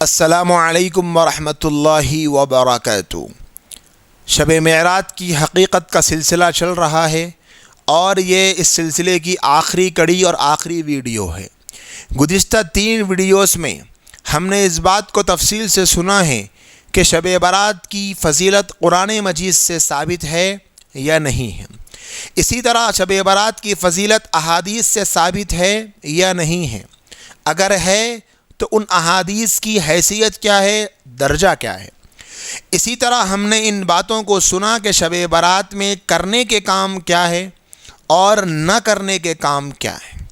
السلام علیکم ورحمۃ اللہ وبرکاتہ۔ شب معراج کی حقیقت کا سلسلہ چل رہا ہے اور یہ اس سلسلے کی آخری کڑی اور آخری ویڈیو ہے۔ گزشتہ 3 ویڈیوز میں ہم نے اس بات کو تفصیل سے سنا ہے کہ شب برات کی فضیلت قرآن مجید سے ثابت ہے یا نہیں ہے۔ اسی طرح شب برات کی فضیلت احادیث سے ثابت ہے یا نہیں ہے۔ اگر ہے تو ان احادیث کی حیثیت کیا ہے، درجہ کیا ہے۔ اسی طرح ہم نے ان باتوں کو سنا کہ شب برات میں کرنے کے کام کیا ہے اور نہ کرنے کے کام کیا ہے۔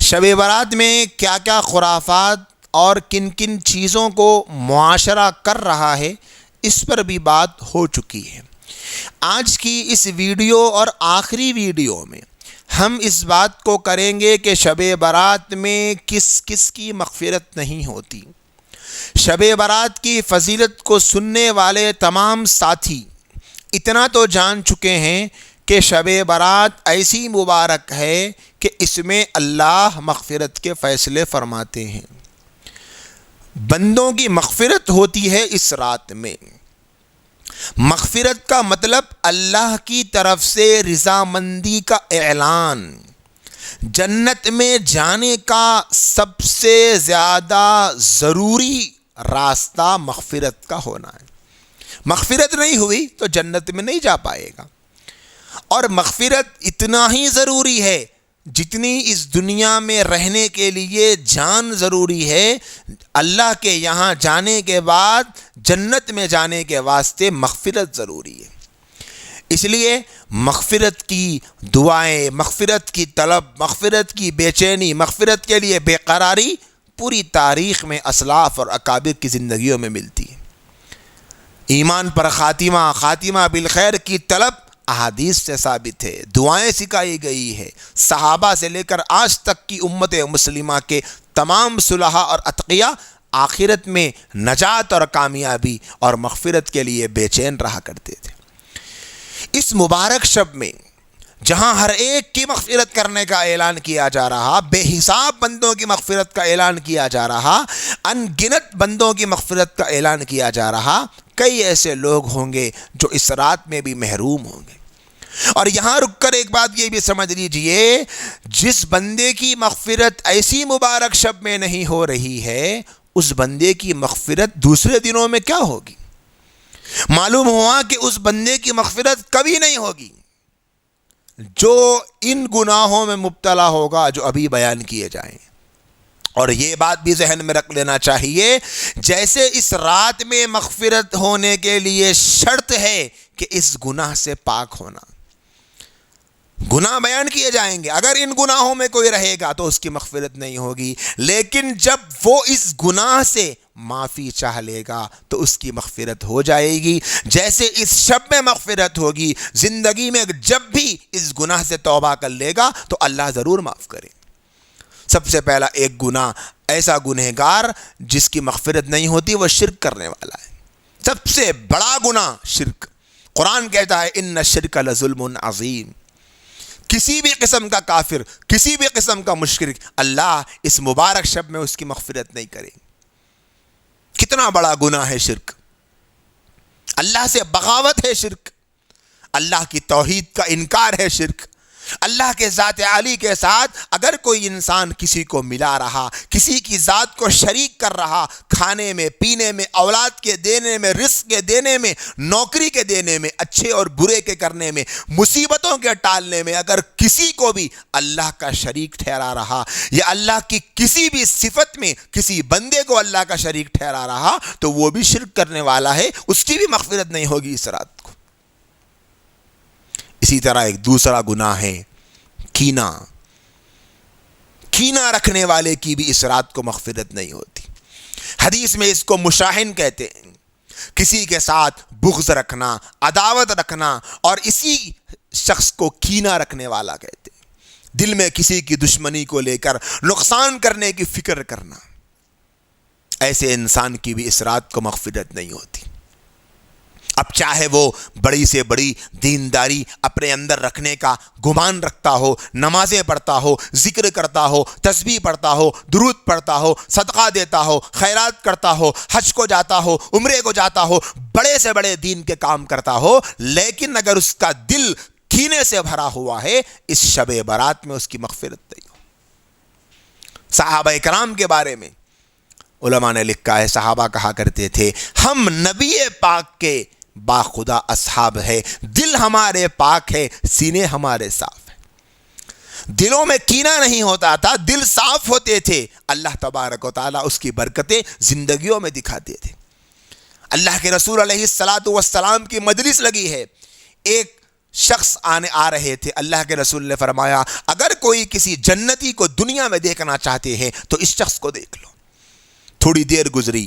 شب برات میں کیا کیا خرافات اور کن کن چیزوں کو معاشرہ کر رہا ہے، اس پر بھی بات ہو چکی ہے۔ آج کی اس ویڈیو اور آخری ویڈیو میں ہم اس بات کو کریں گے کہ شب برات میں کس کس کی مغفرت نہیں ہوتی۔ شب برات کی فضیلت کو سننے والے تمام ساتھی اتنا تو جان چکے ہیں کہ شب برات ایسی مبارک ہے کہ اس میں اللہ مغفرت کے فیصلے فرماتے ہیں۔ بندوں کی مغفرت ہوتی ہے اس رات میں۔ مغفرت کا مطلب اللہ کی طرف سے رضامندی کا اعلان۔ جنت میں جانے کا سب سے زیادہ ضروری راستہ مغفرت کا ہونا ہے۔ مغفرت نہیں ہوئی تو جنت میں نہیں جا پائے گا۔ اور مغفرت اتنا ہی ضروری ہے جتنی اس دنیا میں رہنے کے لیے جان ضروری ہے۔ اللہ کے یہاں جانے کے بعد جنت میں جانے کے واسطے مغفرت ضروری ہے۔ اس لیے مغفرت کی دعائیں، مغفرت کی طلب، مغفرت کی بے چینی، مغفرت کے لیے بے قراری پوری تاریخ میں اسلاف اور اکابر کی زندگیوں میں ملتی ہے۔ ایمان پر خاتمہ، خاتمہ بالخیر کی طلب احادیث سے ثابت ہے، دعائیں سکھائی گئی ہے۔ صحابہ سے لے کر آج تک کی امت مسلمہ کے تمام صلحاء اور اتقیاء آخرت میں نجات اور کامیابی اور مغفرت کے لیے بے چین رہا کرتے تھے۔ اس مبارک شب میں جہاں ہر ایک کی مغفرت کرنے کا اعلان کیا جا رہا، بے حساب بندوں کی مغفرت کا اعلان کیا جا رہا، ان گنت بندوں کی مغفرت کا اعلان کیا جا رہا، کئی ایسے لوگ ہوں گے جو اس رات میں بھی محروم ہوں گے۔ اور یہاں رک کر ایک بات یہ بھی سمجھ لیجئے، جس بندے کی مغفرت ایسی مبارک شب میں نہیں ہو رہی ہے، اس بندے کی مغفرت دوسرے دنوں میں کیا ہوگی؟ معلوم ہوا کہ اس بندے کی مغفرت کبھی نہیں ہوگی جو ان گناہوں میں مبتلا ہوگا جو ابھی بیان کیے جائیں۔ اور یہ بات بھی ذہن میں رکھ لینا چاہیے، جیسے اس رات میں مغفرت ہونے کے لیے شرط ہے کہ اس گناہ سے پاک ہونا۔ گناہ بیان کیے جائیں گے، اگر ان گناہوں میں کوئی رہے گا تو اس کی مغفرت نہیں ہوگی، لیکن جب وہ اس گناہ سے معافی چاہ لے گا تو اس کی مغفرت ہو جائے گی۔ جیسے اس شب میں مغفرت ہوگی، زندگی میں جب بھی اس گناہ سے توبہ کر لے گا تو اللہ ضرور معاف کرے۔ سب سے پہلا ایک گناہ، ایسا گنہگار جس کی مغفرت نہیں ہوتی، وہ شرک کرنے والا ہے۔ سب سے بڑا گناہ شرک۔ قرآن کہتا ہے ان الشرک لظلم عظیم۔ کسی بھی قسم کا کافر، کسی بھی قسم کا مشرک، اللہ اس مبارک شب میں اس کی مغفرت نہیں کرے۔ کتنا بڑا گناہ ہے شرک۔ اللہ سے بغاوت ہے شرک، اللہ کی توحید کا انکار ہے شرک۔ اللہ کے ذات عالی کے ساتھ اگر کوئی انسان کسی کو ملا رہا، کسی کی ذات کو شریک کر رہا، کھانے میں، پینے میں، اولاد کے دینے میں، رزق کے دینے میں، نوکری کے دینے میں، اچھے اور برے کے کرنے میں، مصیبتوں کے ٹالنے میں، اگر کسی کو بھی اللہ کا شریک ٹھہرا رہا یا اللہ کی کسی بھی صفت میں کسی بندے کو اللہ کا شریک ٹھہرا رہا تو وہ بھی شرک کرنے والا ہے، اس کی بھی مغفرت نہیں ہوگی اس رات کو۔ اسی طرح ایک دوسرا گناہ ہے کینہ۔ کینہ رکھنے والے کی بھی اس رات کو مغفرت نہیں ہوتی۔ حدیث میں اس کو مشاحن کہتے ہیں، کسی کے ساتھ بغض رکھنا، عداوت رکھنا، اور اسی شخص کو کینہ رکھنے والا کہتے ہیں۔ دل میں کسی کی دشمنی کو لے کر نقصان کرنے کی فکر کرنا، ایسے انسان کی بھی اس رات کو مغفرت نہیں ہوتی۔ اب چاہے وہ بڑی سے بڑی دینداری اپنے اندر رکھنے کا گمان رکھتا ہو، نمازیں پڑھتا ہو، ذکر کرتا ہو، تسبیح پڑھتا ہو، درود پڑھتا ہو، صدقہ دیتا ہو، خیرات کرتا ہو، حج کو جاتا ہو، عمرے کو جاتا ہو، بڑے سے بڑے دین کے کام کرتا ہو، لیکن اگر اس کا دل کینے سے بھرا ہوا ہے، اس شب برات میں اس کی مغفرت نہیں ہو۔ صحابہ کرام کے بارے میں علماء نے لکھا ہے، صحابہ کہا کرتے تھے ہم نبی پاک کے باخدا اصحاب ہے، دل ہمارے پاک ہے، سینے ہمارے صاف ہیں۔ دلوں میں کینہ نہیں ہوتا تھا، دل صاف ہوتے تھے، اللہ تبارک و تعالیٰ اس کی برکتیں زندگیوں میں دکھاتے تھے۔ اللہ کے رسول علیہ الصلاۃ والسلام کی مجلس لگی ہے، ایک شخص آ رہے تھے، اللہ کے رسول نے فرمایا اگر کوئی کسی جنتی کو دنیا میں دیکھنا چاہتے ہیں تو اس شخص کو دیکھ لو۔ تھوڑی دیر گزری،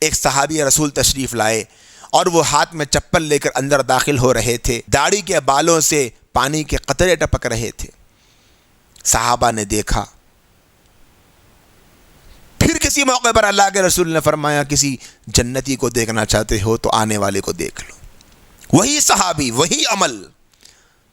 ایک صحابی رسول تشریف لائے اور وہ ہاتھ میں چپل لے کر اندر داخل ہو رہے تھے، داڑھی کے بالوں سے پانی کے قطرے ٹپک رہے تھے۔ صحابہ نے دیکھا، پھر کسی موقع پر اللہ کے رسول نے فرمایا کسی جنتی کو دیکھنا چاہتے ہو تو آنے والے کو دیکھ لو۔ وہی صحابی، وہی عمل،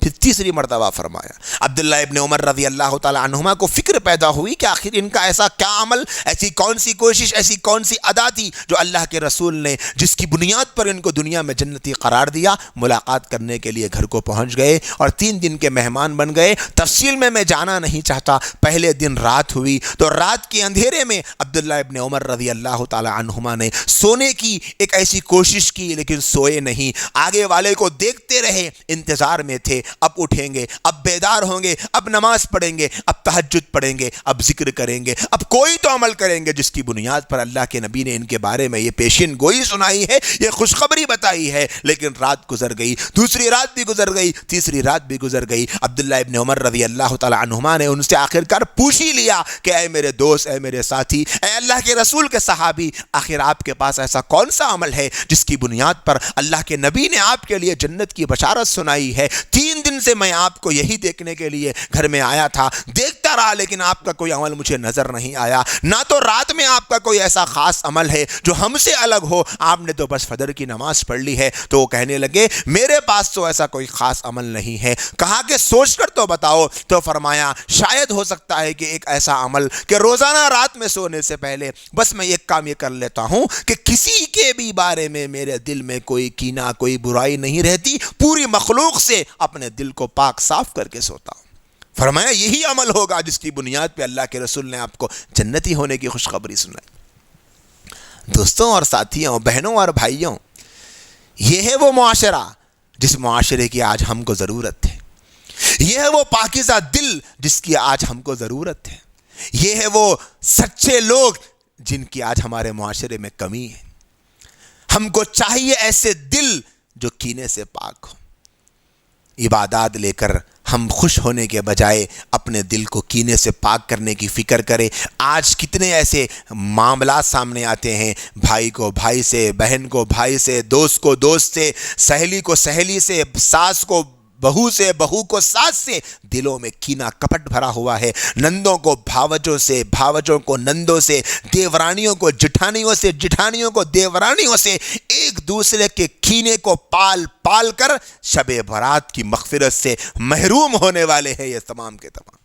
پھر تیسری مرتبہ فرمایا۔ عبداللہ ابن عمر رضی اللہ تعالی عنہما کو فکر پیدا ہوئی کہ آخر ان کا ایسا کیا عمل، ایسی کون سی کوشش، ایسی کون سی ادا تھی جو اللہ کے رسول نے جس کی بنیاد پر ان کو دنیا میں جنتی قرار دیا۔ ملاقات کرنے کے لیے گھر کو پہنچ گئے اور 3 دن کے مہمان بن گئے۔ تفصیل میں جانا نہیں چاہتا۔ پہلے دن رات ہوئی تو رات کے اندھیرے میں عبداللہ ابن عمر رضی اللہ تعالی عنہما نے سونے کی ایک ایسی کوشش کی، لیکن سوئے نہیں، آگے والے کو دیکھتے رہے، انتظار میں تھے اب اٹھیں گے، اب بیدار ہوں گے، اب نماز پڑھیں گے، اب تہجد پڑھیں گے، اب ذکر کریں گے، اب کوئی تو عمل کریں گے جس کی بنیاد پر اللہ کے نبی نے ان کے بارے میں یہ پیشین گوئی سنائی ہے، یہ خوشخبری بتائی ہے۔ لیکن رات گزر گئی، دوسری رات بھی گزر گئی، تیسری رات بھی گزر گئی۔ عبداللہ ابن عمر رضی اللہ تعالی عنہما نے ان سے آخر کار پوچھ ہی لیا کہ اے میرے دوست، اے میرے ساتھی، اے اللہ کے رسول کے صحابی، آخر آپ کے پاس ایسا کون سا عمل ہے جس کی بنیاد پر اللہ کے نبی نے آپ کے لیے جنت کی بشارت سنائی ہے؟ 3 دن سے میں آپ کو یہی دیکھنے کے لیے گھر میں آیا تھا، دیکھتا رہا، لیکن آپ کا کوئی عمل مجھے نظر نہیں آیا۔ نہ تو رات میں آپ کا کوئی ایسا خاص عمل ہے جو ہم سے الگ ہو، آپ نے تو بس فجر کی نماز پڑھ لی ہے۔ تو وہ کہنے لگے میرے پاس تو ایسا کوئی خاص عمل نہیں ہے۔ کہا کہ سوچ کر تو بتاؤ۔ تو فرمایا شاید ہو سکتا ہے کہ ایک ایسا عمل کہ روزانہ رات میں سونے سے پہلے بس میں ایک کام یہ کر لیتا ہوں کہ کسی کے بھی بارے میں میرے دل میں کوئی کینہ، کوئی برائی نہیں رہتی، پوری مخلوق سے اپنے دل کو پاک صاف کر کے سوتا ہوں۔ فرمایا یہی عمل ہوگا جس کی بنیاد پہ اللہ کے رسول نے آپ کو جنتی ہونے کی خوشخبری سنائی۔ دوستوں اور ساتھیوں، بہنوں اور بھائیوں، یہ ہے وہ معاشرہ جس معاشرے کی آج ہم کو ضرورت ہے۔ یہ ہے وہ پاکیزہ دل جس کی آج ہم کو ضرورت ہے۔ یہ ہے وہ سچے لوگ جن کی آج ہمارے معاشرے میں کمی ہے۔ ہم کو چاہیے ایسے دل جو کینے سے پاک ہو۔ عبادات لے کر ہم خوش ہونے کے بجائے اپنے دل کو کینے سے پاک کرنے کی فکر کریں۔ آج کتنے ایسے معاملات سامنے آتے ہیں، بھائی کو بھائی سے، بہن کو بھائی سے، دوست کو دوست سے، سہیلی کو سہیلی سے، ساس کو بہو سے، بہو کو ساس سے، دلوں میں کینہ کپٹ بھرا ہوا ہے۔ نندوں کو بھاوجوں سے، بھاوجوں کو نندوں سے، دیورانیوں کو جٹھانیوں سے، جٹھانیوں کو دیورانیوں سے، ایک دوسرے کے کینے کو پال پال کر شب برات کی مغفرت سے محروم ہونے والے ہیں یہ تمام کے تمام۔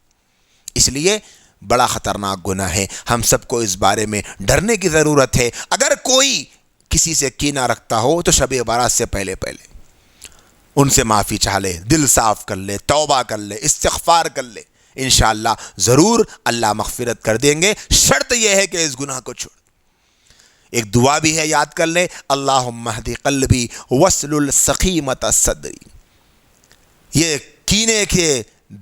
اس لیے بڑا خطرناک گناہ ہے، ہم سب کو اس بارے میں ڈرنے کی ضرورت ہے۔ اگر کوئی کسی سے کینہ رکھتا ہو تو شب برات سے پہلے ان سے معافی چاہ لے، دل صاف کر لے، توبہ کر لے، استغفار کر لے، انشاءاللہ ضرور اللہ مغفرت کر دیں گے۔ شرط یہ ہے کہ اس گناہ کو چھوڑ۔ ایک دعا بھی ہے، یاد کر لیں، اللہم اہد قلبی واسلل سقیمۃ صدری۔ یہ کینے کے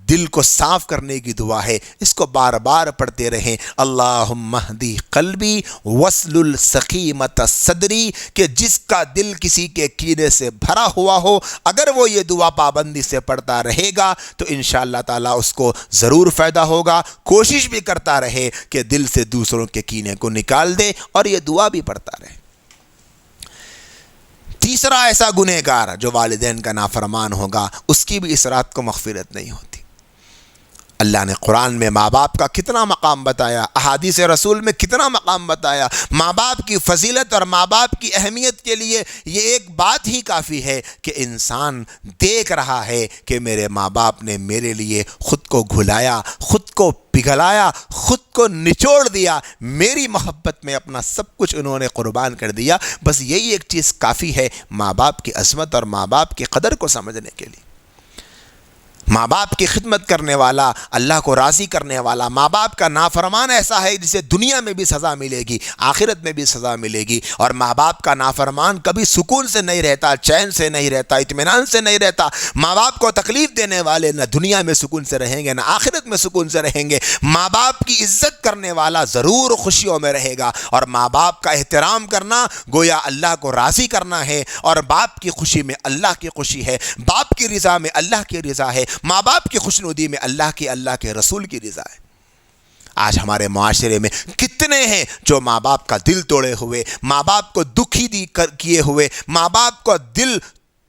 دل کو صاف کرنے کی دعا ہے، اس کو بار بار پڑھتے رہیں، اللہم اہد قلبی واسلل سقیمۃ صدری، کہ جس کا دل کسی کے کینے سے بھرا ہوا ہو، اگر وہ یہ دعا پابندی سے پڑھتا رہے گا تو انشاءاللہ تعالیٰ اس کو ضرور فائدہ ہوگا۔ کوشش بھی کرتا رہے کہ دل سے دوسروں کے کینے کو نکال دے اور یہ دعا بھی پڑھتا رہے۔ تیسرا ایسا گنہگار جو والدین کا نافرمان ہوگا، اس کی بھی اس رات کو مغفرت نہیں ہوتی۔ اللہ نے قرآن میں ماں باپ کا کتنا مقام بتایا، احادیث رسول میں کتنا مقام بتایا۔ ماں باپ کی فضیلت اور ماں باپ کی اہمیت کے لیے یہ ایک بات ہی کافی ہے کہ انسان دیکھ رہا ہے کہ میرے ماں باپ نے میرے لیے خود کو گھلایا، خود کو پگھلایا، خود کو نچوڑ دیا، میری محبت میں اپنا سب کچھ انہوں نے قربان کر دیا۔ بس یہی ایک چیز کافی ہے ماں باپ کی عظمت اور ماں باپ کی قدر کو سمجھنے کے لیے۔ ماں باپ کی خدمت کرنے والا، اللہ کو راضی کرنے والا، ماں باپ کا نافرمان ایسا ہے جسے دنیا میں بھی سزا ملے گی، آخرت میں بھی سزا ملے گی۔ اور ماں باپ کا نافرمان کبھی سکون سے نہیں رہتا، چین سے نہیں رہتا، اطمینان سے نہیں رہتا۔ ماں باپ کو تکلیف دینے والے نہ دنیا میں سکون سے رہیں گے نہ آخرت میں سکون سے رہیں گے۔ ماں باپ کی عزت کرنے والا ضرور خوشیوں میں رہے گا، اور ماں باپ کا احترام کرنا گویا اللہ کو راضی کرنا ہے، اور باپ کی خوشی میں اللہ کی خوشی ہے، باپ کی رضا میں اللہ کی رضا ہے، ماں باپ کی خوشنودی میں اللہ کے رسول کی رضا ہے۔ آج ہمارے معاشرے میں کتنے ہیں جو ماں باپ کا دل توڑے ہوئے، ماں باپ کو دکھی کیے ہوئے، ماں باپ کو دل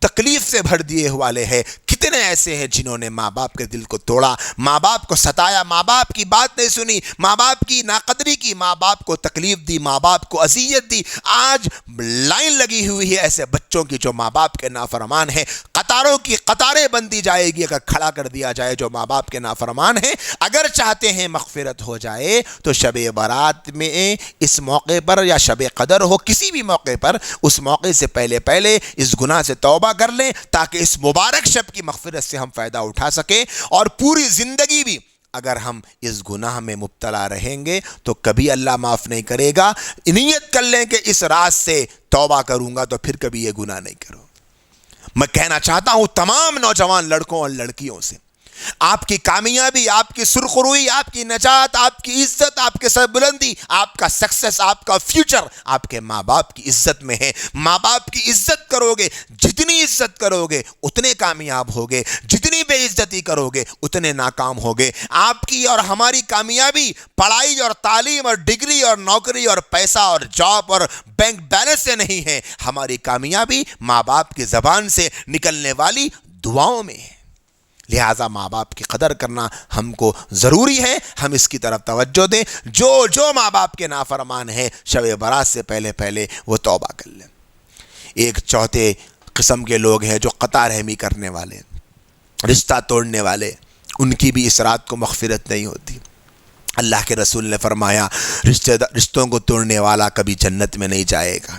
تکلیف سے بھر دیے والے ہیں۔ کتنے ایسے ہیں جنہوں نے ماں باپ کے دل کو توڑا، ماں باپ کو ستایا، ماں باپ کی بات نہیں سنی، ماں باپ کی ناقدری کی، ماں باپ کو تکلیف دی، ماں باپ کو اذیت دی۔ آج لائن لگی ہوئی ہے ایسے بچوں کی جو ماں باپ کے نافرمان ہیں، قطاروں کی قطاریں بندی جائے گی اگر کھڑا کر دیا جائے جو ماں باپ کے نافرمان ہیں۔ اگر چاہتے ہیں مغفرت ہو جائے تو شب برات میں اس موقع پر یا شب قدر ہو، کسی بھی موقع پر، اس موقع سے پہلے اس گناہ سے توبہ کر لیں تاکہ اس مبارک شب کی مغفرت سے ہم فائدہ اٹھا سکیں، اور پوری زندگی بھی اگر ہم اس گناہ میں مبتلا رہیں گے تو کبھی اللہ معاف نہیں کرے گا۔ نیت کر لیں کہ اس رات سے توبہ کروں گا تو پھر کبھی یہ گناہ نہیں کروں۔ میں کہنا چاہتا ہوں تمام نوجوان لڑکوں اور لڑکیوں سے، آپ کی کامیابی، آپ کی سرخروئی، آپ کی نجات، آپ کی عزت، آپ کے سربلندی، آپ کا سکسس، آپ کا فیوچر آپ کے ماں باپ کی عزت میں ہے۔ ماں باپ کی عزت کرو گے، جتنی عزت کرو گے اتنے کامیاب ہوگے، جتنی بے عزتی کرو گے اتنے ناکام ہوگے۔ آپ کی اور ہماری کامیابی پڑھائی اور تعلیم اور ڈگری اور نوکری اور پیسہ اور جاب اور بینک بیلنس سے نہیں ہے، ہماری کامیابی ماں باپ کی زبان سے نکلنے والی دعاؤں میں ہے۔ لہٰذا ماں باپ کی قدر کرنا ہم کو ضروری ہے، ہم اس کی طرف توجہ دیں۔ جو ماں باپ کے نافرمان ہیں شب برات سے پہلے وہ توبہ کر لیں۔ ایک چوتھے قسم کے لوگ ہیں جو قطع رحمی کرنے والے، رشتہ توڑنے والے، ان کی بھی اس رات کو مغفرت نہیں ہوتی۔ اللہ کے رسول نے فرمایا رشتوں کو توڑنے والا کبھی جنت میں نہیں جائے گا۔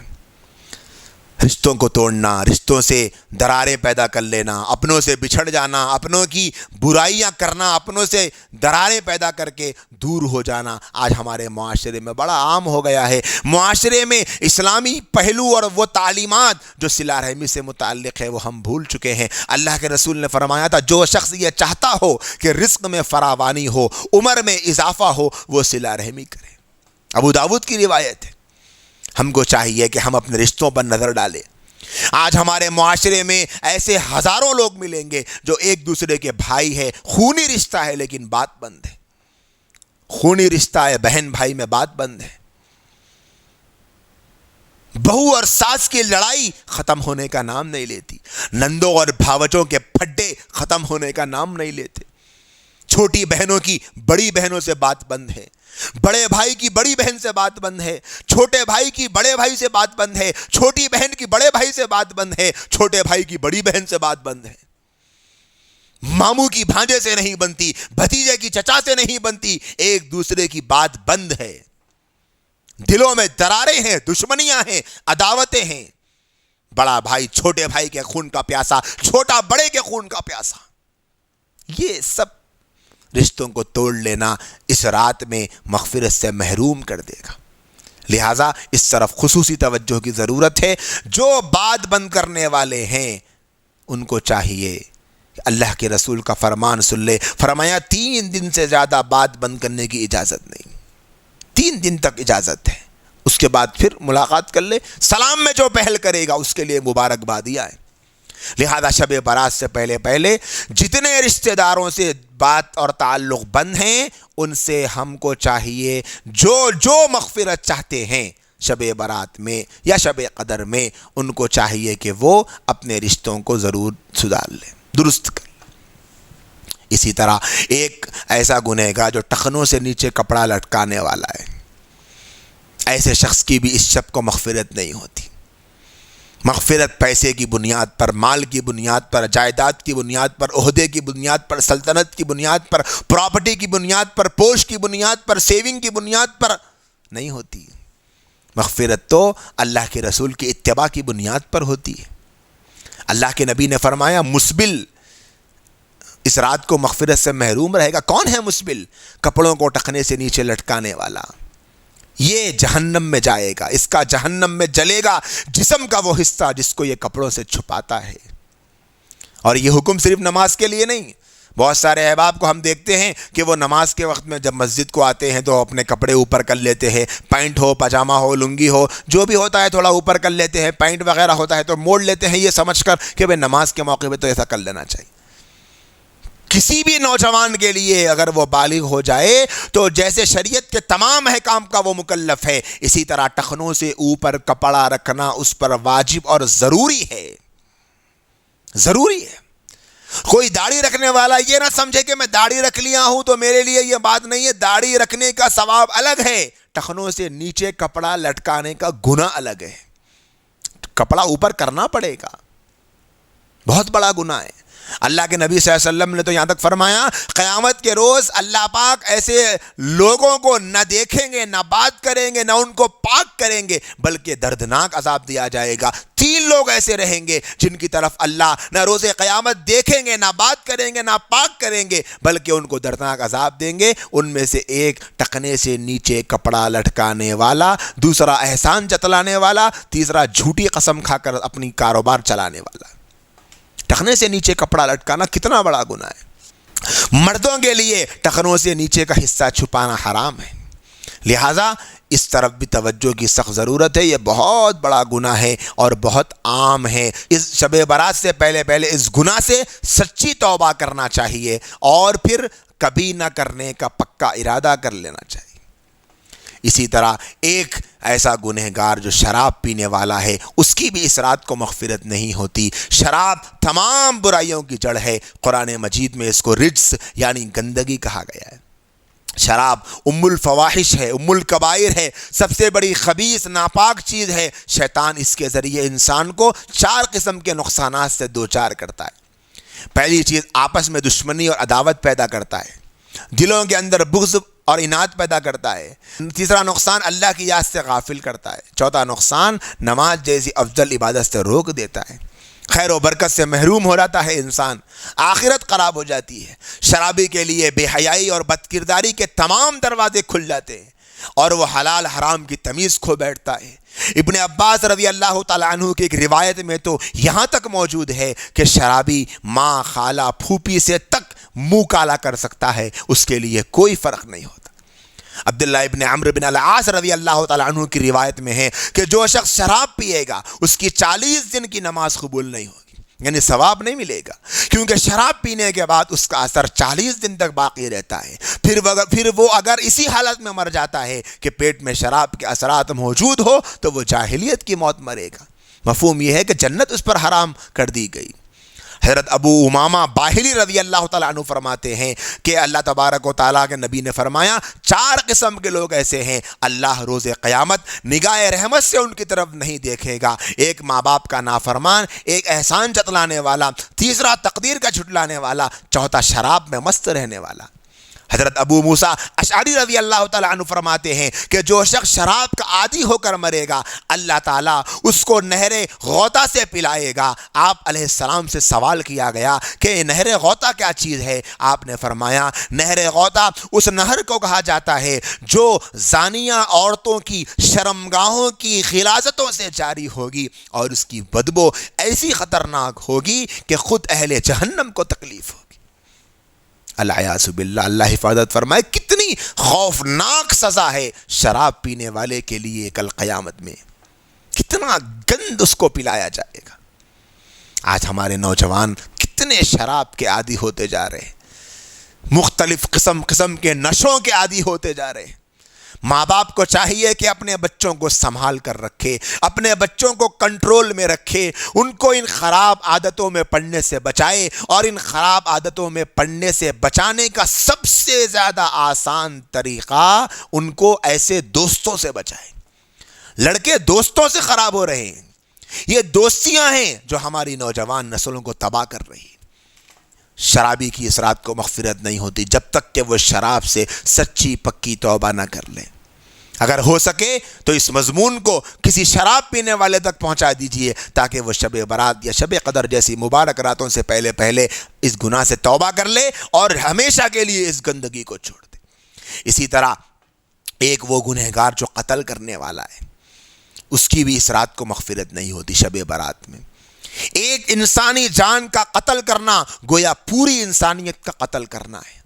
رشتوں کو توڑنا، رشتوں سے دراریں پیدا کر لینا، اپنوں سے بچھڑ جانا، اپنوں کی برائیاں کرنا، اپنوں سے دراریں پیدا کر کے دور ہو جانا آج ہمارے معاشرے میں بڑا عام ہو گیا ہے۔ معاشرے میں اسلامی پہلو اور وہ تعلیمات جو صلہ رحمی سے متعلق ہے وہ ہم بھول چکے ہیں۔ اللہ کے رسول نے فرمایا تھا جو شخص یہ چاہتا ہو کہ رزق میں فراوانی ہو، عمر میں اضافہ ہو، وہ صلہ رحمی کرے۔ ابو داؤد کی روایت ہے۔ ہم کو چاہیے کہ ہم اپنے رشتوں پر نظر ڈالیں۔ آج ہمارے معاشرے میں ایسے ہزاروں لوگ ملیں گے جو ایک دوسرے کے بھائی ہے، خونی رشتہ ہے لیکن بات بند ہے، خونی رشتہ ہے، بہن بھائی میں بات بند ہے۔ بہو اور ساس کی لڑائی ختم ہونے کا نام نہیں لیتی، نندوں اور بھاوچوں کے پھڈے ختم ہونے کا نام نہیں لیتے، چھوٹی بہنوں کی بڑی بہنوں سے بات بند ہے، بڑے بھائی کی بڑی بہن سے بات بند ہے، چھوٹے بھائی کی بڑے بھائی سے بات بند ہے، چھوٹی بہن کی بڑے بھائی سے بات بند ہے، چھوٹے بھائی کی بڑی بہن سے بات بند ہے، ماموں کی بھانجے سے نہیں بنتی، بھتیجے کی چچا سے نہیں بنتی، ایک دوسرے کی بات بند ہے۔ دلوں میں دراریں ہیں، دشمنیاں ہیں، عداوتیں ہیں، بڑا بھائی چھوٹے بھائی کے خون کا پیاسا، چھوٹا بڑے کے خون کا پیاسا، یہ سب رشتوں کو توڑ لینا اس رات میں مغفرت سے محروم کر دے گا۔ لہٰذا اس طرف خصوصی توجہ کی ضرورت ہے۔ جو بات بند کرنے والے ہیں ان کو چاہیے کہ اللہ کے رسول کا فرمان سن لے، فرمایا 3 دن سے زیادہ بات بند کرنے کی اجازت نہیں، 3 دن تک اجازت ہے، اس کے بعد پھر ملاقات کر لے، سلام میں جو پہل کرے گا اس کے لیے مبارکبادیاں ہیں۔ لہذا شب برات سے پہلے جتنے رشتہ داروں سے بات اور تعلق بند ہیں ان سے ہم کو چاہیے جو مغفرت چاہتے ہیں شب برات میں یا شب قدر میں، ان کو چاہیے کہ وہ اپنے رشتوں کو ضرور سدھار لیں، درست کر لیں۔ اسی طرح ایک ایسا گنہگار جو ٹخنوں سے نیچے کپڑا لٹکانے والا ہے، ایسے شخص کی بھی اس شب کو مغفرت نہیں ہوتی۔ مغفرت پیسے کی بنیاد پر، مال کی بنیاد پر، جائیداد کی بنیاد پر، عہدے کی بنیاد پر، سلطنت کی بنیاد پر، پراپرٹی کی بنیاد پر، پوش کی بنیاد پر، سیونگ کی بنیاد پر نہیں ہوتی۔ مغفرت تو اللہ کے رسول کی اتباع کی بنیاد پر ہوتی ہے۔ اللہ کے نبی نے فرمایا مسبل اس رات کو مغفرت سے محروم رہے گا۔ کون ہے مسبل؟ کپڑوں کو ٹخنے سے نیچے لٹکانے والا، یہ جہنم میں جائے گا، اس کا جہنم میں جلے گا جسم کا وہ حصہ جس کو یہ کپڑوں سے چھپاتا ہے۔ اور یہ حکم صرف نماز کے لیے نہیں، بہت سارے احباب کو ہم دیکھتے ہیں کہ وہ نماز کے وقت میں جب مسجد کو آتے ہیں تو اپنے کپڑے اوپر کر لیتے ہیں، پینٹ ہو، پاجامہ ہو، لنگی ہو، جو بھی ہوتا ہے تھوڑا اوپر کر لیتے ہیں، پینٹ وغیرہ ہوتا ہے تو موڑ لیتے ہیں، یہ سمجھ کر کہ بھئی نماز کے موقع پہ تو ایسا کر لینا چاہیے۔ کسی بھی نوجوان کے لیے اگر وہ بالغ ہو جائے تو جیسے شریعت کے تمام احکام کا وہ مکلف ہے، اسی طرح ٹخنوں سے اوپر کپڑا رکھنا اس پر واجب اور ضروری ہے، ضروری ہے۔ کوئی داڑھی رکھنے والا یہ نہ سمجھے کہ میں داڑھی رکھ لیا ہوں تو میرے لیے یہ بات نہیں ہے، داڑھی رکھنے کا ثواب الگ ہے، ٹخنوں سے نیچے کپڑا لٹکانے کا گناہ الگ ہے۔ کپڑا اوپر کرنا پڑے گا، بہت بڑا گناہ ہے۔ اللہ کے نبی صلی اللہ علیہ وسلم نے تو یہاں تک فرمایا قیامت کے روز اللہ پاک ایسے لوگوں کو نہ دیکھیں گے، نہ بات کریں گے، نہ ان کو پاک کریں گے، بلکہ دردناک عذاب دیا جائے گا۔ 3 لوگ ایسے رہیں گے جن کی طرف اللہ نہ روز قیامت دیکھیں گے، نہ بات کریں گے، نہ پاک کریں گے، بلکہ ان کو دردناک عذاب دیں گے۔ ان میں سے ایک ٹخنے سے نیچے کپڑا لٹکانے والا، دوسرا احسان جتلانے والا، تیسرا جھوٹی قسم کھا کر اپنی کاروبار چلانے والا۔ ٹخنے سے نیچے کپڑا لٹکانا کتنا بڑا گناہ ہے۔ مردوں کے لیے ٹخنوں سے نیچے کا حصہ چھپانا حرام ہے، لہٰذا اس طرف بھی توجہ کی سخت ضرورت ہے۔ یہ بہت بڑا گناہ ہے اور بہت عام ہے۔ اس شب برات سے پہلے اس گناہ سے سچی توبہ کرنا چاہیے اور پھر کبھی نہ کرنے کا پکا ارادہ کر لینا چاہیے۔ اسی طرح ایک ایسا گنہگار جو شراب پینے والا ہے، اس کی بھی اس رات کو مغفرت نہیں ہوتی۔ شراب تمام برائیوں کی جڑ ہے، قرآن مجید میں اس کو رجس یعنی گندگی کہا گیا ہے۔ شراب ام الفواحش ہے، ام الکبائر ہے، سب سے بڑی خبیث ناپاک چیز ہے۔ شیطان اس کے ذریعے انسان کو 4 قسم کے نقصانات سے دوچار کرتا ہے۔ پہلی چیز آپس میں دشمنی اور عداوت پیدا کرتا ہے، دلوں کے اندر بغض اور اناد پیدا کرتا ہے۔ تیسرا نقصان اللہ کی یاد سے غافل کرتا ہے۔ چوتھا نقصان نماز جیسی افضل عبادت سے روک دیتا ہے، خیر و برکت سے محروم ہو جاتا ہے انسان، آخرت خراب ہو جاتی ہے۔ شرابی کے لیے بے حیائی اور بد کرداری کے تمام دروازے کھل جاتے ہیں اور وہ حلال حرام کی تمیز کھو بیٹھتا ہے۔ ابن عباس رضی اللہ تعالیٰ عنہ کی ایک روایت میں تو یہاں تک موجود ہے کہ شرابی ماں، خالہ، پھوپھی سے تک منہ کالا کر سکتا ہے، اس کے لیے کوئی فرق نہیں ہوتا۔ عبداللہ ابن عمرو بن العاص رضی اللہ تعالیٰ عنہ کی روایت میں ہے کہ جو شخص شراب پیے گا اس کی 40 دن کی نماز قبول نہیں ہوگی، یعنی ثواب نہیں ملے گا، کیونکہ شراب پینے کے بعد اس کا اثر 40 دن تک باقی رہتا ہے۔ پھر وہ اگر اسی حالت میں مر جاتا ہے کہ پیٹ میں شراب کے اثرات موجود ہو تو وہ جاہلیت کی موت مرے گا۔ مفہوم یہ ہے کہ جنت اس پر حرام کر دی گئی۔ حضرت ابو امامہ باہلی رضی اللہ تعالیٰ عنہ فرماتے ہیں کہ اللہ تبارک و تعالیٰ کے نبی نے فرمایا 4 قسم کے لوگ ایسے ہیں اللہ روز قیامت نگاہ رحمت سے ان کی طرف نہیں دیکھے گا۔ ایک ماں باپ کا نافرمان، ایک احسان جتلانے والا، تیسرا تقدیر کا جھٹلانے والا، چوتھا شراب میں مست رہنے والا۔ حضرت ابو موسیٰ اشعری رضی اللہ تعالیٰ عنہ فرماتے ہیں کہ جو شخص شراب کا عادی ہو کر مرے گا اللہ تعالیٰ اس کو نہر غوطہ سے پلائے گا۔ آپ علیہ السلام سے سوال کیا گیا کہ نہر غوطہ کیا چیز ہے؟ آپ نے فرمایا نہر غوطہ اس نہر کو کہا جاتا ہے جو زانیہ عورتوں کی شرمگاہوں کی غلاظتوں سے جاری ہوگی اور اس کی بدبو ایسی خطرناک ہوگی کہ خود اہل جہنم کو تکلیف ہوگی۔ العیاذ باللہ، اللہ حفاظت فرمائے۔ کتنی خوفناک سزا ہے شراب پینے والے کے لیے کل قیامت میں، کتنا گند اس کو پلایا جائے گا۔ آج ہمارے نوجوان کتنے شراب کے عادی ہوتے جا رہے ہیں، مختلف قسم کے نشوں کے عادی ہوتے جا رہے ہیں۔ ماں باپ کو چاہیے کہ اپنے بچوں کو سنبھال کر رکھے، اپنے بچوں کو کنٹرول میں رکھے، ان کو ان خراب عادتوں میں پڑنے سے بچائے، اور ان خراب عادتوں میں پڑنے سے بچانے کا سب سے زیادہ آسان طریقہ ان کو ایسے دوستوں سے بچائے۔ لڑکے دوستوں سے خراب ہو رہے ہیں، یہ دوستیاں ہیں جو ہماری نوجوان نسلوں کو تباہ کر رہی ہیں۔ شرابی کی اس رات کو مغفرت نہیں ہوتی جب تک کہ وہ شراب سے سچی پکی توبہ نہ کر لے۔ اگر ہو سکے تو اس مضمون کو کسی شراب پینے والے تک پہنچا دیجئے تاکہ وہ شب برات یا شب قدر جیسی مبارک راتوں سے پہلے اس گناہ سے توبہ کر لے اور ہمیشہ کے لیے اس گندگی کو چھوڑ دے۔ اسی طرح ایک وہ گنہگار جو قتل کرنے والا ہے، اس کی بھی اس رات کو مغفرت نہیں ہوتی شب برات میں۔ ایک انسانی جان کا قتل کرنا گویا پوری انسانیت کا قتل کرنا ہے،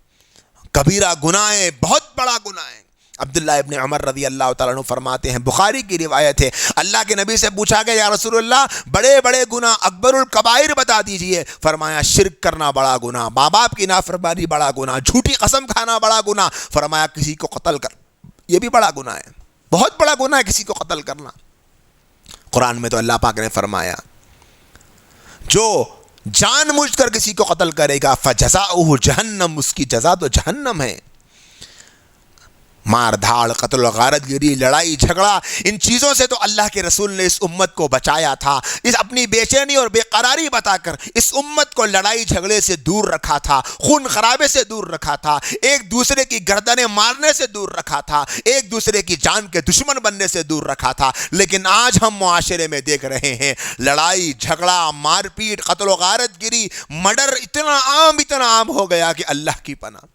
کبیرہ گناہ ہے، بہت بڑا گناہ ہے۔ عبداللہ ابن عمر رضی اللہ تعالیٰ عنہ فرماتے ہیں، بخاری کی روایت ہے، اللہ کے نبی سے پوچھا گیا یا رسول اللہ بڑے بڑے گناہ اکبر الکبائر بتا دیجئے۔ فرمایا شرک کرنا بڑا گناہ، ماں باپ کی نافرمانی بڑا گناہ، جھوٹی قسم کھانا بڑا گناہ، فرمایا کسی کو قتل کر یہ بھی بڑا گناہ ہے، بہت بڑا گناہ ہے کسی کو قتل کرنا۔ قرآن میں تو اللہ پاک نے فرمایا جو جان مجھ کر کسی کو قتل کرے گا فجزاؤہ جہنم، اس کی جزا تو جہنم ہے۔ مار دھاڑ، قتل و غارت گری، لڑائی جھگڑا، ان چیزوں سے تو اللہ کے رسول نے اس امت کو بچایا تھا، اس اپنی بے چینی اور بے قراری بتا کر اس امت کو لڑائی جھگڑے سے دور رکھا تھا، خون خرابے سے دور رکھا تھا، ایک دوسرے کی گردنیں مارنے سے دور رکھا تھا، ایک دوسرے کی جان کے دشمن بننے سے دور رکھا تھا۔ لیکن آج ہم معاشرے میں دیکھ رہے ہیں لڑائی جھگڑا، مار پیٹ، قتل و غارت گری، مرڈر اتنا عام ہو گیا کہ اللہ کی پناہ۔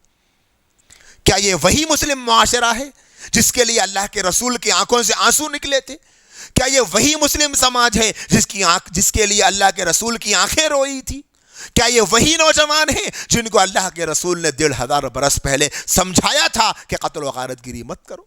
کیا یہ وہی مسلم معاشرہ ہے جس کے لیے اللہ کے رسول کی آنکھوں سے آنسو نکلے تھے؟ کیا یہ وہی مسلم سماج ہے جس کے لیے اللہ کے رسول کی آنکھیں روئی تھی؟ کیا یہ وہی نوجوان ہیں جن کو اللہ کے رسول نے 1500 برس پہلے سمجھایا تھا کہ قتل و غارت گری مت کرو؟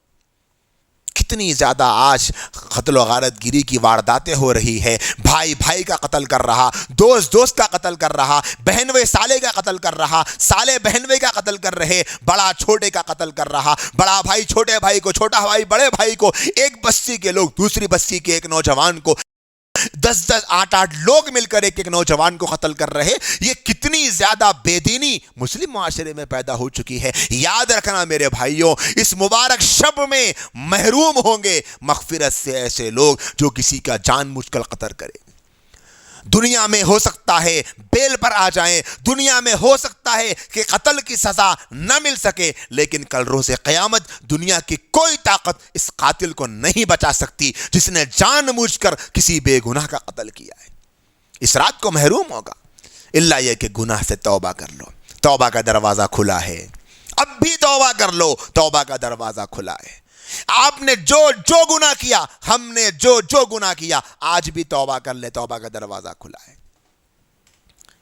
کتنی زیادہ آج قتل و غارت گری کی وارداتیں ہو رہی ہے، بھائی بھائی کا قتل کر رہا، دوست دوست کا قتل کر رہا، بہنوئی سالے کا قتل کر رہا، سالے بہنوئی کا قتل کر رہے، بڑا چھوٹے کا قتل کر رہا، بڑا بھائی چھوٹے بھائی کو، چھوٹا بھائی بڑے بھائی کو، ایک بستی کے لوگ دوسری بستی کے ایک نوجوان کو، 10 8 لوگ مل کر ایک نوجوان کو قتل کر رہے۔ یہ کتنی زیادہ بے دینی مسلم معاشرے میں پیدا ہو چکی ہے۔ یاد رکھنا میرے بھائیوں، اس مبارک شب میں محروم ہوں گے مغفرت سے ایسے لوگ جو کسی کا جان مجھ کر قتل کرے۔ دنیا میں ہو سکتا ہے بیل پر آ جائیں، دنیا میں ہو سکتا ہے کہ قتل کی سزا نہ مل سکے، لیکن کل روز قیامت دنیا کی کوئی طاقت اس قاتل کو نہیں بچا سکتی جس نے جان بوجھ کر کسی بے گناہ کا قتل کیا ہے۔ اس رات کو محروم ہوگا، الا یہ کہ گناہ سے توبہ کر لو، توبہ کا دروازہ کھلا ہے، اب بھی توبہ کر لو، توبہ کا دروازہ کھلا ہے۔ آپ نے جو گناہ کیا، ہم نے جو گناہ کیا، آج بھی توبہ کر لے، توبہ کا دروازہ کھلا ہے۔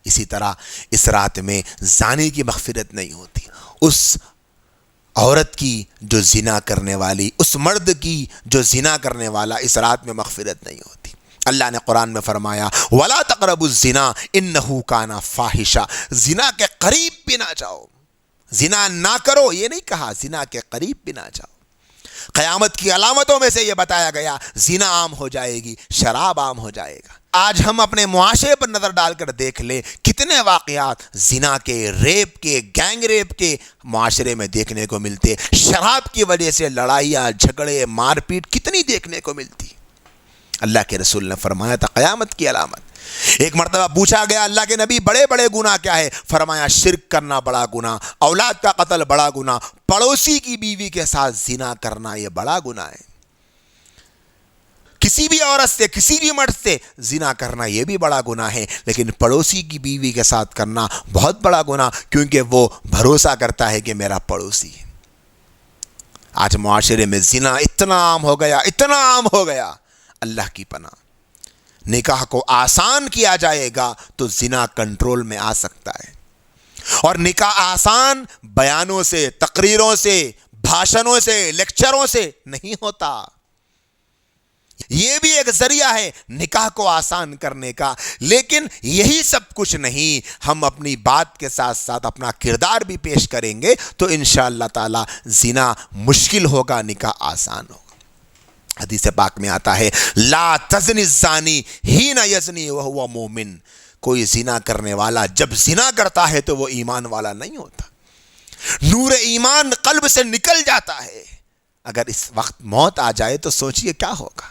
اسی طرح اس رات میں زانی کی مغفرت نہیں ہوتی، اس عورت کی جو زنا کرنے والی، اس مرد کی جو زنا کرنے والا، اس رات میں مغفرت نہیں ہوتی۔ اللہ نے قرآن میں فرمایا وَلَا تَقْرَبُوا الزِّنَا إِنَّهُ كَانَ فَاحِشًا، زنا کے قریب بھی نہ جاؤ، زنا نہ کرو یہ نہیں کہا، زنا کے قریب بھی نہ جاؤ۔ قیامت کی علامتوں میں سے یہ بتایا گیا زنا عام ہو جائے گی، شراب عام ہو جائے گا۔ آج ہم اپنے معاشرے پر نظر ڈال کر دیکھ لیں کتنے واقعات زنا کے، ریپ کے، گینگ ریپ کے معاشرے میں دیکھنے کو ملتے، شراب کی وجہ سے لڑائیاں جھگڑے مار پیٹ کتنی دیکھنے کو ملتی۔ اللہ کے رسول نے فرمایا تھا قیامت کی علامت۔ ایک مرتبہ پوچھا گیا اللہ کے نبی بڑے بڑے گناہ کیا ہے؟ فرمایا شرک کرنا بڑا گناہ، اولاد کا قتل بڑا گناہ، پڑوسی کی بیوی کے ساتھ زنا کرنا یہ بڑا گناہ ہے۔ کسی بھی عورت سے، کسی بھی مرد سے زنا کرنا یہ بھی بڑا گناہ ہے، لیکن پڑوسی کی بیوی کے ساتھ کرنا بہت بڑا گناہ، کیونکہ وہ بھروسہ کرتا ہے کہ میرا پڑوسی ہے۔ آج معاشرے میں زنا اتنا عام ہو گیا، اتنا عام ہو گیا، اللہ کی پناہ۔ نکاح کو آسان کیا جائے گا تو زنا کنٹرول میں آ سکتا ہے، اور نکاح آسان بیانوں سے، تقریروں سے، بھاشنوں سے، لیکچروں سے نہیں ہوتا۔ یہ بھی ایک ذریعہ ہے نکاح کو آسان کرنے کا، لیکن یہی سب کچھ نہیں، ہم اپنی بات کے ساتھ ساتھ اپنا کردار بھی پیش کریں گے تو انشاءاللہ تعالی زنا مشکل ہوگا، نکاح آسان ہوگا۔ حدیث پاک میں آتا ہے لا تزنی الزانی حین یزنی وہو مومن، کوئی زنا کرنے والا جب زنا کرتا ہے تو وہ ایمان والا نہیں ہوتا، نور ایمان قلب سے نکل جاتا ہے۔ اگر اس وقت موت آ جائے تو سوچئے کیا ہوگا۔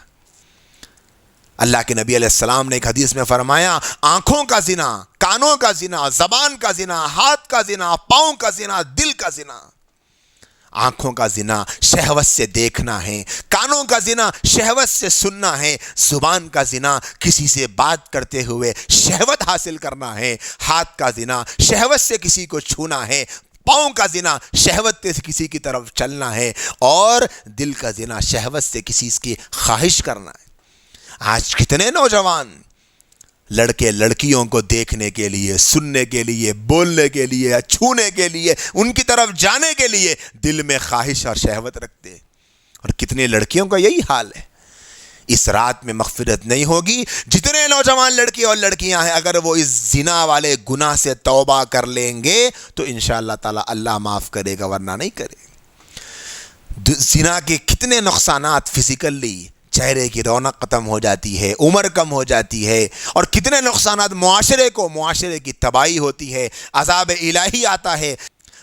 اللہ کے نبی علیہ السلام نے ایک حدیث میں فرمایا آنکھوں کا زنا، کانوں کا زنا، زبان کا زنا، ہاتھ کا زنا، پاؤں کا زنا، دل کا زنا۔ آنکھوں کا زنا شہوت سے دیکھنا ہے، کانوں کا زنا شہوت سے سننا ہے، زبان کا زنا کسی سے بات کرتے ہوئے شہوت حاصل کرنا ہے، ہاتھ کا زنا شہوت سے کسی کو چھونا ہے، پاؤں کا زنا شہوت سے کسی کی طرف چلنا ہے، اور دل کا زنا شہوت سے کسی کی خواہش کرنا ہے۔ آج کتنے نوجوان لڑکے لڑکیوں کو دیکھنے کے لیے، سننے کے لیے، بولنے کے لیے، چھونے کے لیے، ان کی طرف جانے کے لیے دل میں خواہش اور شہوت رکھتے ہیں، اور کتنے لڑکیوں کا یہی حال ہے۔ اس رات میں مغفرت نہیں ہوگی۔ جتنے نوجوان لڑکے اور لڑکیاں ہیں اگر وہ اس زنا والے گناہ سے توبہ کر لیں گے تو انشاءاللہ تعالی اللہ معاف کرے گا، ورنہ نہیں کرے گا۔ زنا کے کتنے نقصانات فزیکلی، چہرے کی رونق ختم ہو جاتی ہے، عمر کم ہو جاتی ہے، اور کتنے نقصانات معاشرے کی تباہی ہوتی ہے، عذاب الہی آتا ہے۔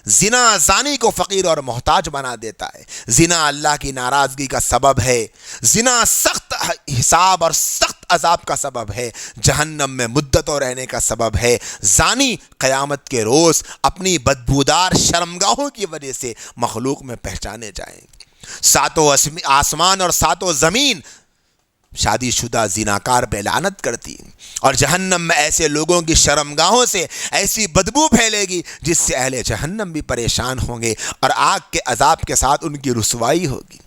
زنا زانی کو فقیر اور محتاج بنا دیتا ہے، زنا اللہ کی ناراضگی کا سبب ہے، زنا سخت حساب اور سخت عذاب کا سبب ہے، جہنم میں مدتوں رہنے کا سبب ہے۔ زانی قیامت کے روز اپنی بدبودار شرمگاہوں کی وجہ سے مخلوق میں پہچانے جائیں گے۔ ساتوں آسمان اور ساتوں زمین شادی شدہ زناکار پہ لعنت کرتی، اور جہنم میں ایسے لوگوں کی شرمگاہوں سے ایسی بدبو پھیلے گی جس سے اہل جہنم بھی پریشان ہوں گے، اور آگ کے عذاب کے ساتھ ان کی رسوائی ہوگی۔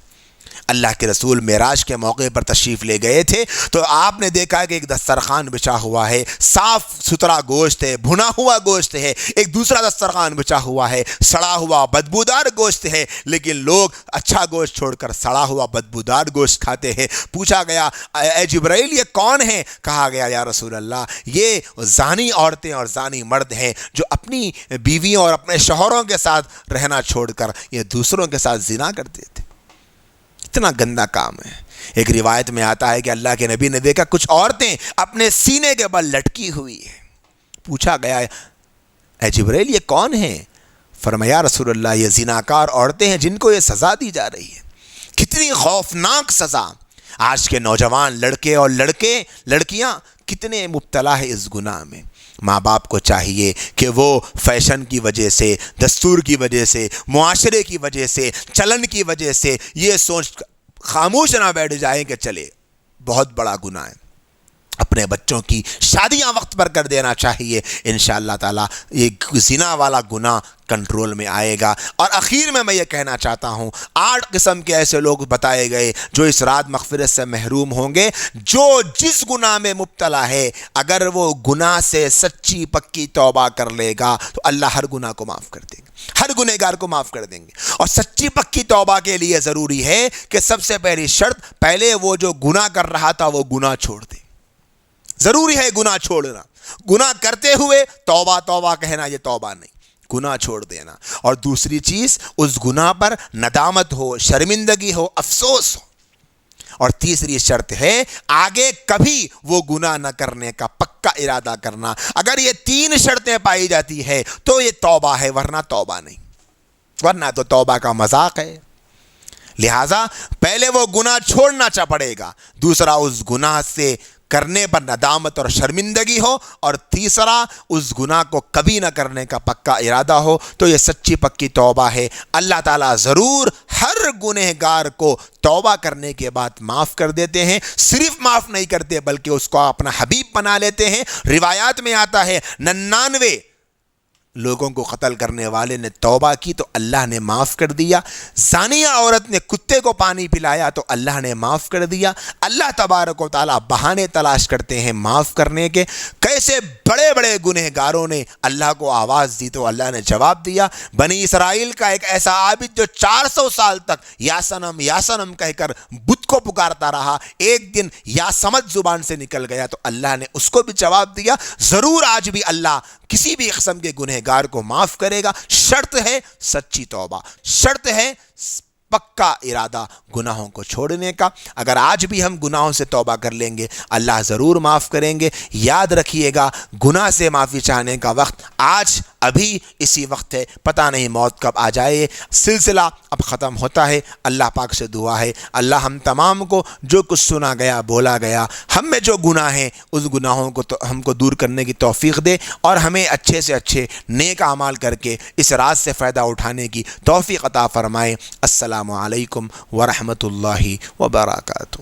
اللہ کے رسول معراج کے موقع پر تشریف لے گئے تھے تو آپ نے دیکھا کہ ایک دسترخوان بچھا ہوا ہے، صاف ستھرا گوشت ہے، بھنا ہوا گوشت ہے، ایک دوسرا دسترخوان بچھا ہوا ہے، سڑا ہوا بدبودار گوشت ہے، لیکن لوگ اچھا گوشت چھوڑ کر سڑا ہوا بدبودار گوشت کھاتے ہیں۔ پوچھا گیا اے جبرائیل یہ کون ہیں؟ کہا گیا یا رسول اللہ یہ زانی عورتیں اور زانی مرد ہیں جو اپنی بیویوں اور اپنے شوہروں کے ساتھ رہنا چھوڑ کر یہ دوسروں کے ساتھ زنا کرتے تھے۔ اتنا گندا کام ہے۔ ایک روایت میں آتا ہے کہ اللہ کے نبی نے دیکھا کچھ عورتیں اپنے سینے کے بل لٹکی ہوئی ہیں۔ پوچھا گیا اے جبرائیل یہ کون ہیں؟ فرمایا رسول اللہ یہ زناکار عورتیں ہیں جن کو یہ سزا دی جا رہی ہے۔ کتنی خوفناک سزا۔ آج کے نوجوان لڑکے اور لڑکیاں کتنے مبتلا ہے اس گناہ میں۔ ماں باپ کو چاہیے کہ وہ فیشن کی وجہ سے، دستور کی وجہ سے، معاشرے کی وجہ سے، چلن کی وجہ سے یہ سوچ خاموش نہ بیٹھ جائیں کہ چلے بہت بڑا گناہ ہے۔ اپنے بچوں کی شادیاں وقت پر کر دینا چاہیے، انشاءاللہ تعالی یہ زنا والا گناہ کنٹرول میں آئے گا۔ اور اخیر میں یہ کہنا چاہتا ہوں 8 قسم کے ایسے لوگ بتائے گئے جو اس رات مغفرت سے محروم ہوں گے۔ جو جس گناہ میں مبتلا ہے اگر وہ گناہ سے سچی پکی توبہ کر لے گا تو اللہ ہر گناہ کو معاف کر دیں گے، ہر گنہگار کو معاف کر دیں گے۔ اور سچی پکی توبہ کے لیے ضروری ہے کہ سب سے پہلی شرط پہلے وہ جو گناہ کر رہا تھا وہ گناہ چھوڑ دے۔ ضروری ہے گناہ چھوڑنا، گناہ کرتے ہوئے توبہ توبہ کہنا یہ توبہ نہیں، گناہ چھوڑ دینا۔ اور دوسری چیز اس گناہ پر ندامت ہو، شرمندگی ہو، افسوس ہو۔ اور تیسری شرط ہے آگے کبھی وہ گناہ نہ کرنے کا پکا ارادہ کرنا۔ اگر یہ 3 شرطیں پائی جاتی ہے تو یہ توبہ ہے، ورنہ توبہ نہیں، ورنہ تو توبہ کا مذاق ہے۔ لہٰذا پہلے وہ گناہ چھوڑنا پڑے گا، دوسرا اس گناہ سے کرنے پر ندامت اور شرمندگی ہو، اور تیسرا اس گناہ کو کبھی نہ کرنے کا پکا ارادہ ہو، تو یہ سچی پکی توبہ ہے۔ اللہ تعالیٰ ضرور ہر گنہگار کو توبہ کرنے کے بعد معاف کر دیتے ہیں، صرف معاف نہیں کرتے بلکہ اس کو اپنا حبیب بنا لیتے ہیں۔ روایات میں آتا ہے 99 لوگوں کو قتل کرنے والے نے توبہ کی تو اللہ نے معاف کر دیا، زانیہ عورت نے کتے کو پانی پلایا تو اللہ نے معاف کر دیا۔ اللہ تبارک و تعالیٰ بہانے تلاش کرتے ہیں معاف کرنے کے۔ کیسے بڑے بڑے گنہگاروں نے اللہ کو آواز دی تو اللہ نے جواب دیا۔ بنی اسرائیل کا ایک ایسا عابد جو 400 سال تک یا صنم کہہ کر بت کو پکارتا رہا، ایک دن یا سمجھ زبان سے نکل گیا تو اللہ نے اس کو بھی جواب دیا، ضرور آج بھی اللہ کسی بھی قسم کے گنہگار کو معاف کرے گا، شرط ہے سچی توبہ، شرط ہے پکا ارادہ گناہوں کو چھوڑنے کا۔ اگر آج بھی ہم گناہوں سے توبہ کر لیں گے اللہ ضرور معاف کریں گے۔ یاد رکھیے گا گناہ سے معافی چاہنے کا وقت آج ابھی اسی وقت ہے، پتہ نہیں موت کب آ جائے۔ سلسلہ اب ختم ہوتا ہے۔ اللہ پاک سے دعا ہے اللہ ہم تمام کو جو کچھ سنا گیا بولا گیا، ہم میں جو گناہ ہیں اس گناہوں کو ہم کو دور کرنے کی توفیق دے، اور ہمیں اچھے سے اچھے نیک اعمال کر کے اس راز سے فائدہ اٹھانے کی توفیق عطا فرمائے۔ السلام علیکم ورحمۃ اللہ وبرکاتہ۔